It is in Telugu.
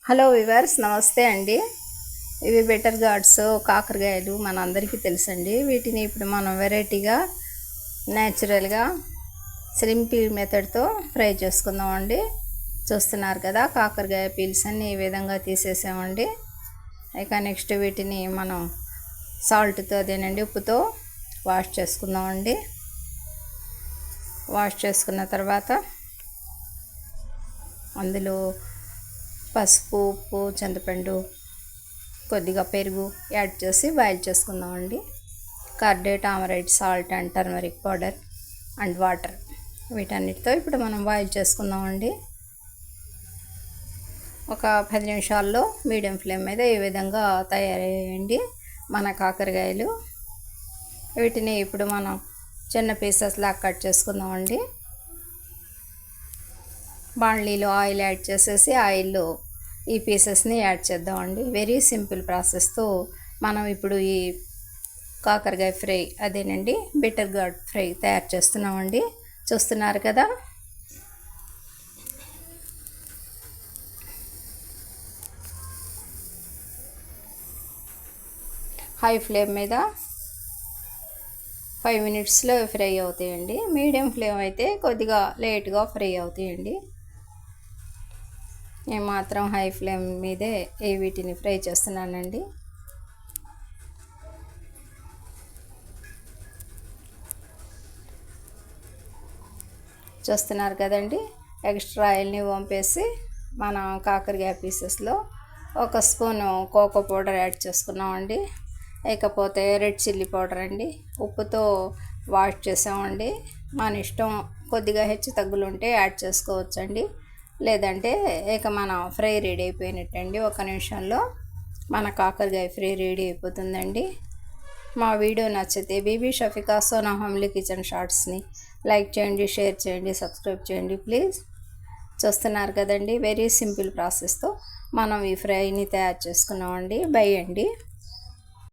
హలో వివర్స్, నమస్తే అండి. ఇవి బెటర్ గార్డ్స్ కాకరకాయలు మన అందరికీ తెలుసండి. వీటిని ఇప్పుడు మనం వెరైటీగా న్యాచురల్గా సింపుల్ మెథడ్తో ఫ్రై చేసుకుందామండి. చూస్తున్నారు కదా, కాకరకాయ పీల్స్ అన్ని ఈ విధంగా తీసేసామండి. ఇక నెక్స్ట్ వీటిని మనం సాల్ట్తో అదేనండి ఉప్పుతో వాష్ చేసుకుందామండి. వాష్ చేసుకున్న తర్వాత అందులో పసుపు, ఉప్పు, చింతపండు, కొద్దిగా పెరుగు యాడ్ చేసి బాయిల్ చేసుకుందామండి. Curd, tamarind, salt and turmeric powder and water, వీటన్నిటితో ఇప్పుడు మనం బాయిల్ చేసుకుందామండి. ఒక 10 నిమిషాల్లో మీడియం ఫ్లేమ్ మీద ఈ విధంగా తయారయ్యాయండి మన కాకరకాయలు. వీటిని ఇప్పుడు మనం చిన్న పీసెస్ లాగా కట్ చేసుకుందామండి. బాండ్లీలో ఆయిల్ యాడ్ చేసేసి ఆయిల్లో ఈ పీసెస్ని యాడ్ చేద్దామండి. వెరీ సింపుల్ ప్రాసెస్తో మనం ఇప్పుడు ఈ కాకరకాయ ఫ్రై అదేనండి బెటర్ గార్డ్ ఫ్రై తయారు చేస్తున్నామండి. చూస్తున్నారు కదా, హై ఫ్లేమ్ మీద 5 మినిట్స్లో ఫ్రై అవుతాయండి. మీడియం ఫ్లేమ్ అయితే కొద్దిగా లేట్గా ఫ్రై అవుతాయండి. నేను మాత్రం హై ఫ్లేమ్ మీదే వీటిని ఫ్రై చేస్తున్నానండి. చూస్తున్నారు కదండి, ఎక్స్ట్రా ఆయిల్ని వంపేసి మనం కాకరకాయ పీసెస్లో ఒక స్పూను కోకో పౌడర్ యాడ్ చేసుకున్నామండి. ఇకపోతే రెడ్ చిల్లీ పౌడర్ అండి, ఉప్పుతో వాష్ చేసామండి. మన ఇష్టం, కొద్దిగా హెచ్చు తగ్గులు ఉంటే యాడ్ చేసుకోవచ్చండి. లేదంటే ఇక మనం ఫ్రై రెడీ అయిపోయినట్టండి. 1 నిమిషంలో మన కాకరకాయ ఫ్రై రెడీ అయిపోతుందండి. మా వీడియో నచ్చితే బీబీ షఫికా సోనా హోమ్లీ కిచెన్ షార్ట్స్ని లైక్ చేయండి, షేర్ చేయండి, సబ్స్క్రైబ్ చేయండి ప్లీజ్. చూస్తున్నారు కదండి, వెరీ సింపుల్ ప్రాసెస్తో మనం ఈ ఫ్రైని తయారు చేసుకున్నామండి. బై అండి.